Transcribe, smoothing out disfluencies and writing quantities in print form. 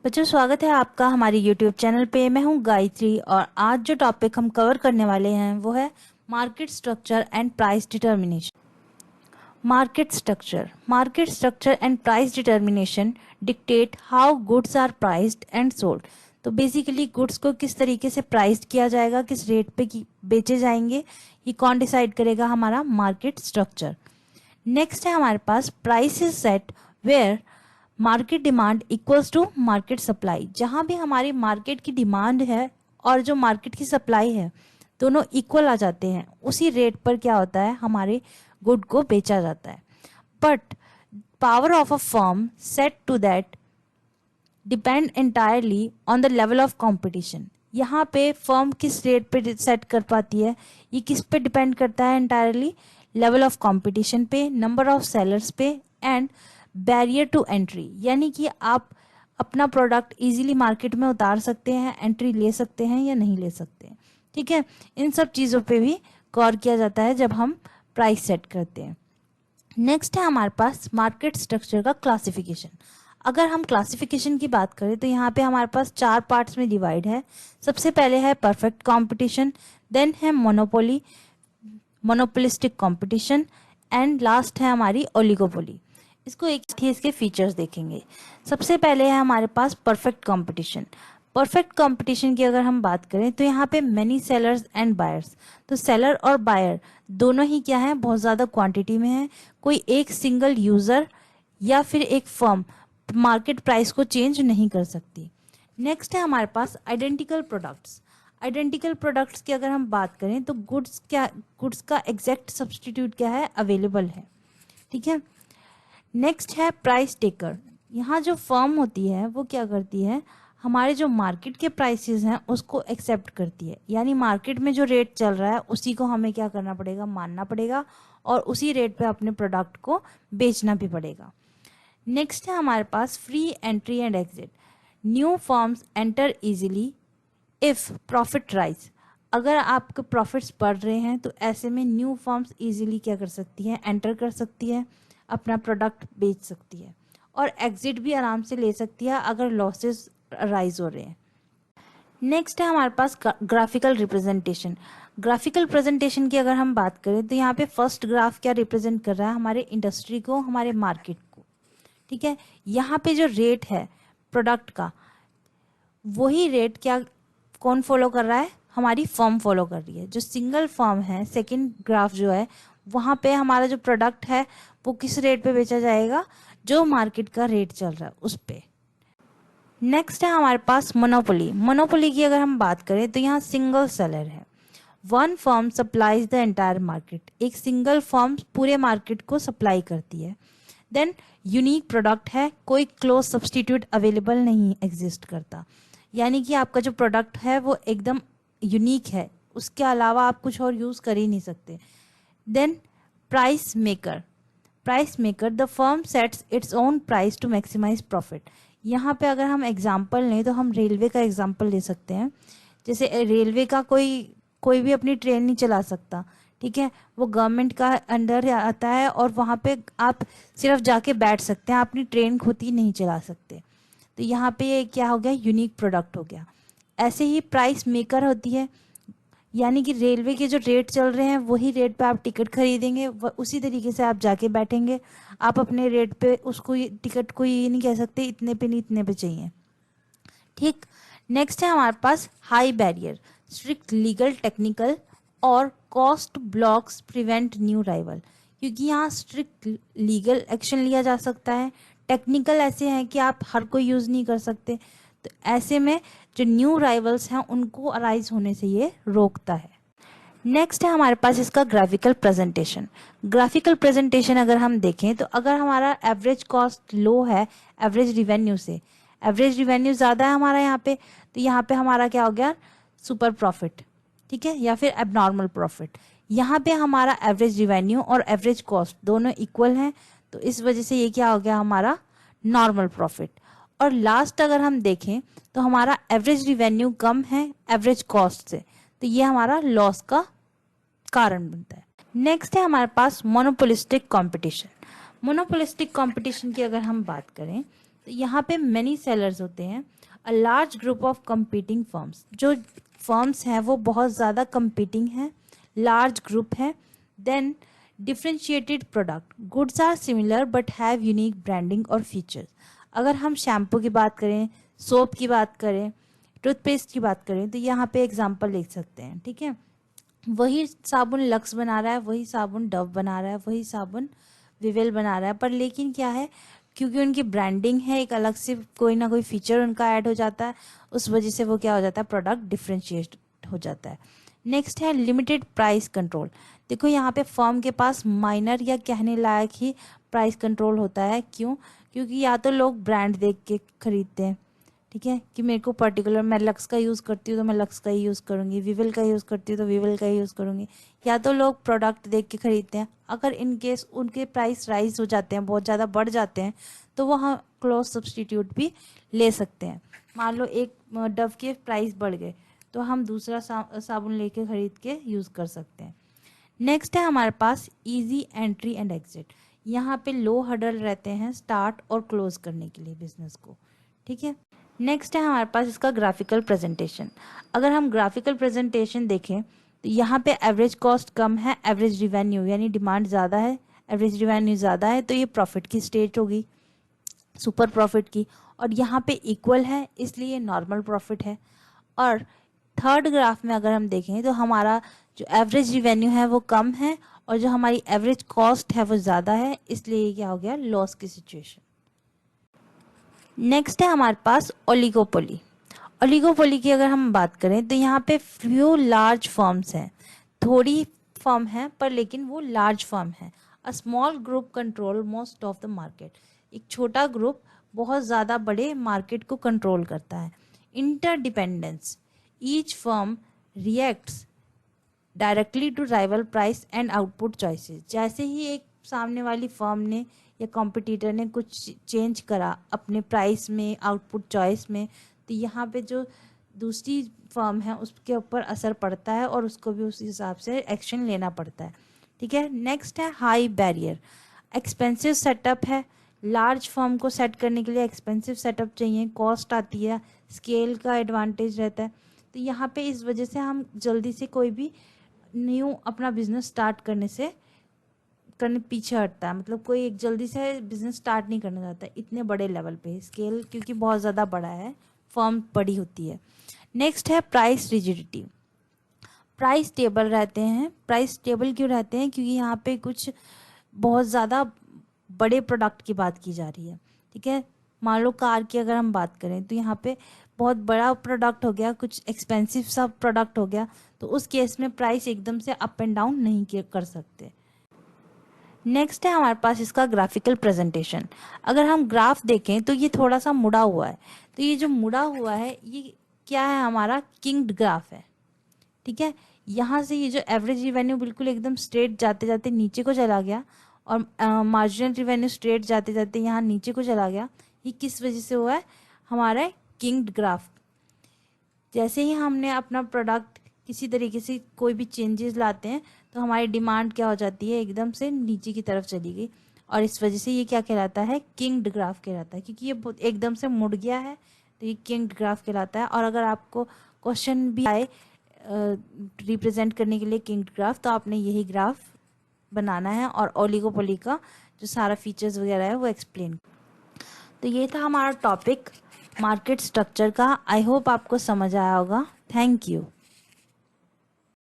बच्चों, स्वागत है आपका हमारे YouTube चैनल पे। मैं हूं गायत्री और आज जो टॉपिक हम कवर करने वाले हैं वो है market structure and price determination. Market structure and price determination dictate how goods are priced and sold. तो बेसिकली गुड्स को किस तरीके से प्राइस किया जाएगा, किस रेट पे बेचे जाएंगे, ये कौन डिसाइड करेगा? हमारा मार्केट स्ट्रक्चर। नेक्स्ट है हमारे पास price is set where market demand equals to market supply. जहां भी हमारी मार्केट की डिमांड है और जो मार्केट की सप्लाई है दोनों इक्वल आ जाते हैं, उसी रेट पर क्या होता है, हमारे गुड को बेचा जाता है। But power of a firm set to that depend entirely on the level of competition. यहाँ पे फर्म किस रेट पे सेट कर पाती है, ये किस पे डिपेंड करता है एंटायरली? लेवल ऑफ कंपटीशन पे, नंबर ऑफ सेलर्स पे एंड बैरियर टू एंट्री। यानी कि आप अपना प्रोडक्ट इजीली मार्केट में उतार सकते हैं, एंट्री ले सकते हैं या नहीं ले सकते हैं। ठीक है, इन सब चीज़ों पे भी गौर किया जाता है जब हम प्राइस सेट करते हैं। नेक्स्ट है हमारे पास मार्केट स्ट्रक्चर का क्लासिफिकेशन। अगर हम क्लासिफिकेशन की बात करें तो यहाँ पे हमारे पास 4 पार्ट्स में डिवाइड है। सबसे पहले है परफेक्ट कंपटीशन, देन है मोनोपोलिस्टिक कंपटीशन एंड लास्ट है हमारी ओलिगोपोली। इसको एक इसके फीचर्स देखेंगे। सबसे पहले है हमारे पास परफेक्ट कंपटीशन। परफेक्ट कंपटीशन की अगर हम बात करें तो यहाँ पे मेनी सेलर्स एंड बायर्स। तो सेलर और बायर दोनों ही क्या है, बहुत ज़्यादा क्वांटिटी में है। कोई एक सिंगल यूज़र या फिर एक फर्म मार्केट प्राइस को चेंज नहीं कर सकती। नेक्स्ट है हमारे पास आइडेंटिकल प्रोडक्ट्स। आइडेंटिकल प्रोडक्ट्स की अगर हम बात करें तो गुड्स का एग्जैक्ट सब्सटीट्यूट क्या है, अवेलेबल है। ठीक है। नेक्स्ट है प्राइस टेकर। यहाँ जो फर्म होती है वो क्या करती है, हमारे जो मार्केट के प्राइसेस हैं उसको एक्सेप्ट करती है। यानी मार्केट में जो रेट चल रहा है उसी को हमें क्या करना पड़ेगा, मानना पड़ेगा और उसी रेट पे अपने प्रोडक्ट को बेचना भी पड़ेगा। नेक्स्ट है हमारे पास free entry and exit. New firms enter easily if profit rise. अगर आपके प्रॉफिट्स बढ़ रहे हैं तो ऐसे में न्यू फर्म्स इजीली क्या कर सकती हैं, एंटर कर सकती है, अपना प्रोडक्ट बेच सकती है और एग्जिट भी आराम से ले सकती है अगर लॉसेस राइज हो रहे हैं। नेक्स्ट है हमारे पास ग्राफिकल रिप्रेजेंटेशन। ग्राफिकल प्रेजेंटेशन की अगर हम बात करें तो यहाँ पे फर्स्ट ग्राफ क्या रिप्रेजेंट कर रहा है, हमारे इंडस्ट्री को, हमारे मार्केट को। ठीक है, यहाँ पे जो रेट है प्रोडक्ट का वही रेट क्या कौन फॉलो कर रहा है, हमारी फर्म फॉलो कर रही है। जो सिंगल फर्म है, सेकंड ग्राफ जो है वहाँ पे हमारा जो प्रोडक्ट है वो किस रेट पे बेचा जाएगा, जो मार्केट का रेट चल रहा है उस पे। नेक्स्ट है हमारे पास मोनोपोली। मोनोपोली की अगर हम बात करें तो यहाँ सिंगल सेलर है। One firm supplies the entire market. एक सिंगल फर्म पूरे मार्केट को सप्लाई करती है। देन यूनिक प्रोडक्ट है, कोई क्लोज सब्सटीट्यूट अवेलेबल नहीं एग्जिस्ट करता। यानी कि आपका जो प्रोडक्ट है वो एकदम यूनिक है, उसके अलावा आप कुछ और यूज़ कर ही नहीं सकते। Then price maker the firm sets its own price to maximise profit. यहाँ पे अगर हम एग्जांपल लें तो हम रेलवे का एग्जांपल ले सकते हैं। जैसे रेलवे का कोई भी अपनी ट्रेन नहीं चला सकता। ठीक है, वो गवर्नमेंट का अंडर आता है और वहाँ पे आप सिर्फ जाके बैठ सकते हैं, आप अपनी ट्रेन खुद ही नहीं चला सकते। तो यहाँ पे ये क्या हो गया, यूनिक प्रोडक्ट हो गया। ऐसे ही प्राइस मेकर होती है, यानी कि रेलवे के जो रेट चल रहे हैं वही रेट पे आप टिकट खरीदेंगे, उसी तरीके से आप जाके बैठेंगे। आप अपने रेट पे उसको टिकट को ये नहीं कह सकते इतने पे नहीं इतने पे चाहिए। ठीक। नेक्स्ट है हमारे पास high barrier. Strict legal, technical और cost blocks prevent new rival. क्योंकि यहाँ स्ट्रिक्ट लीगल एक्शन लिया जा सकता है, टेक्निकल ऐसे हैं कि आप हर कोई यूज़ नहीं कर सकते। तो ऐसे में जो न्यू राइवल्स हैं उनको अराइज होने से ये रोकता है। नेक्स्ट है हमारे पास इसका ग्राफिकल प्रेजेंटेशन। ग्राफिकल प्रेजेंटेशन अगर हम देखें तो अगर हमारा एवरेज कॉस्ट लो है एवरेज रिवेन्यू से, एवरेज रिवेन्यू ज़्यादा है हमारा यहाँ पे, तो यहाँ पे हमारा क्या हो गया, सुपर प्रॉफिट। ठीक है, या फिर एबनॉर्मल प्रॉफिट। यहाँ पे हमारा एवरेज रिवेन्यू और एवरेज कॉस्ट दोनों इक्वल हैं, तो इस वजह से ये क्या हो गया, हमारा नॉर्मल प्रॉफिट। और लास्ट अगर हम देखें तो हमारा एवरेज रिवेन्यू कम है एवरेज कॉस्ट से, तो ये हमारा लॉस का कारण बनता है। नेक्स्ट है हमारे पास मोनोपोलिस्टिक कंपटीशन। मोनोपोलिस्टिक कंपटीशन की अगर हम बात करें तो यहाँ पे मेनी सेलर्स होते हैं, a large group of competing firms, जो फर्म्स हैं वो बहुत ज़्यादा कंपीटिंग हैं, लार्ज ग्रुप है। Then differentiated product, goods are similar but have unique branding और फीचर्स। अगर हम शैम्पू की बात करें, सोप की बात करें, टूथपेस्ट की बात करें, तो यहाँ पे एग्जांपल लिख सकते हैं, ठीक है। वही साबुन लक्स बना रहा है, वही साबुन डव बना रहा है, वही साबुन विवेल बना रहा है, पर लेकिन क्या है, क्योंकि उनकी ब्रांडिंग है, एक अलग से कोई ना कोई फीचर उनका ऐड हो जाता है, उस वजह से वो क्या हो जाता है, प्रोडक्ट डिफ्रेंशिएट हो जाता है। नेक्स्ट है लिमिटेड प्राइस कंट्रोल। देखो यहाँ पे फर्म के पास माइनर या कहने लायक ही प्राइस कंट्रोल होता है। क्यों? क्योंकि या तो लोग ब्रांड देख के खरीदते हैं, ठीक है, कि मेरे को पर्टिकुलर, मैं लक्स का यूज़ करती हूँ तो मैं लक्स का ही यूज़ करूँगी, विवेल का यूज़ करती हूँ तो विवेल का ही यूज़ करूँगी। या तो लोग प्रोडक्ट देख के खरीदते हैं, अगर इन केस उनके प्राइस राइज हो जाते हैं, बहुत ज़्यादा बढ़ जाते हैं, तो वो हम क्लोज सब्सटीट्यूट भी ले सकते हैं। मान लो एक डव के प्राइस बढ़ गए, तो हम दूसरा साबुन लेके खरीद के यूज़ कर सकते हैं। नेक्स्ट है हमारे पास इजी एंट्री एंड एग्जिट। यहाँ पे लो हर्डल रहते हैं स्टार्ट और क्लोज करने के लिए बिजनेस को, ठीक है। नेक्स्ट है हमारे पास इसका ग्राफिकल प्रेजेंटेशन। अगर हम ग्राफिकल प्रेजेंटेशन देखें तो यहाँ पे एवरेज कॉस्ट कम है, एवरेज रिवेन्यू यानी डिमांड ज़्यादा है, एवरेज रिवेन्यू ज़्यादा है, तो ये प्रॉफिट की स्टेज होगी, सुपर प्रॉफिट की। और यहाँ पे इक्वल है, इसलिए नॉर्मल प्रॉफिट है। और थर्ड ग्राफ में अगर हम देखें तो हमारा जो एवरेज रिवेन्यू है वो कम है, और जो हमारी एवरेज कॉस्ट है वो ज़्यादा है, इसलिए ये क्या हो गया, लॉस की सिचुएशन। नेक्स्ट है हमारे पास ओलिगोपोली। ओलिगोपोली की अगर हम बात करें तो यहाँ पे फ्यू लार्ज फर्म्स हैं, थोड़ी फर्म है पर लेकिन वो लार्ज फर्म है। A small group control most of the market, एक छोटा ग्रुप बहुत ज़्यादा बड़े मार्केट को कंट्रोल करता है। Interdependence, each firm reacts directly to rival price and output choices. जैसे ही एक सामने वाली फर्म ने या कॉम्पिटिटर ने कुछ चेंज करा अपने प्राइस में, आउटपुट चॉइस में, तो यहाँ पे जो दूसरी फर्म है उसके ऊपर असर पड़ता है और उसको भी उस हिसाब से एक्शन लेना पड़ता है, ठीक है। नेक्स्ट है हाई बैरियर, एक्सपेंसिव सेटअप है, लार्ज फर्म को सेट करने के लिए एक्सपेंसिव सेटअप चाहिए, कॉस्ट आती है, स्केल का एडवांटेज रहता है। तो यहाँ पे इस वजह से हम जल्दी से कोई भी न्यू अपना बिजनेस स्टार्ट करने पीछे हटता है, मतलब कोई एक जल्दी से बिजनेस स्टार्ट नहीं करना चाहता है इतने बड़े लेवल पे, स्केल क्योंकि बहुत ज़्यादा बड़ा है, फर्म बड़ी होती है। नेक्स्ट है प्राइस रिजिडिटी, प्राइस टेबल रहते हैं। प्राइस टेबल क्यों रहते हैं? क्योंकि यहाँ पे कुछ बहुत ज़्यादा बड़े प्रोडक्ट की बात की जा रही है, ठीक है। मान लो कार की अगर हम बात करें तो यहाँ पे बहुत बड़ा प्रोडक्ट हो गया, कुछ एक्सपेंसिव सा प्रोडक्ट हो गया, तो उस केस में प्राइस एकदम से अप एंड डाउन नहीं कर सकते। नेक्स्ट है हमारे पास इसका ग्राफिकल प्रेजेंटेशन। अगर हम ग्राफ देखें तो ये थोड़ा सा मुड़ा हुआ है, तो ये जो मुड़ा हुआ है ये क्या है, हमारा किंग्ड ग्राफ है, ठीक है। यहाँ से ये जो एवरेज रिवेन्यू बिल्कुल एकदम स्ट्रेट जाते जाते नीचे को चला गया, और मार्जिनल रिवेन्यू स्ट्रेट जाते जाते यहाँ नीचे को चला गया। ये किस वजह से हुआ है? हमारा किंग्ड ग्राफ। जैसे ही हमने अपना प्रोडक्ट किसी तरीके से कोई भी चेंजेस लाते हैं तो हमारी डिमांड क्या हो जाती है, एकदम से नीचे की तरफ चली गई, और इस वजह से ये क्या कहलाता है, किंग्ड ग्राफ कहलाता है। क्योंकि ये एकदम से मुड़ गया है तो ये किंग्ड ग्राफ कहलाता है। और अगर आपको क्वेश्चन भी आए रिप्रेजेंट करने के लिए किंग्ड ग्राफ, तो आपने यही ग्राफ बनाना है और ओलिगोपोली का जो सारा फीचर्स वगैरह है वो एक्सप्लेन। तो ये था हमारा टॉपिक मार्केट स्ट्रक्चर का। आई होप आपको समझ आया होगा। Thank you.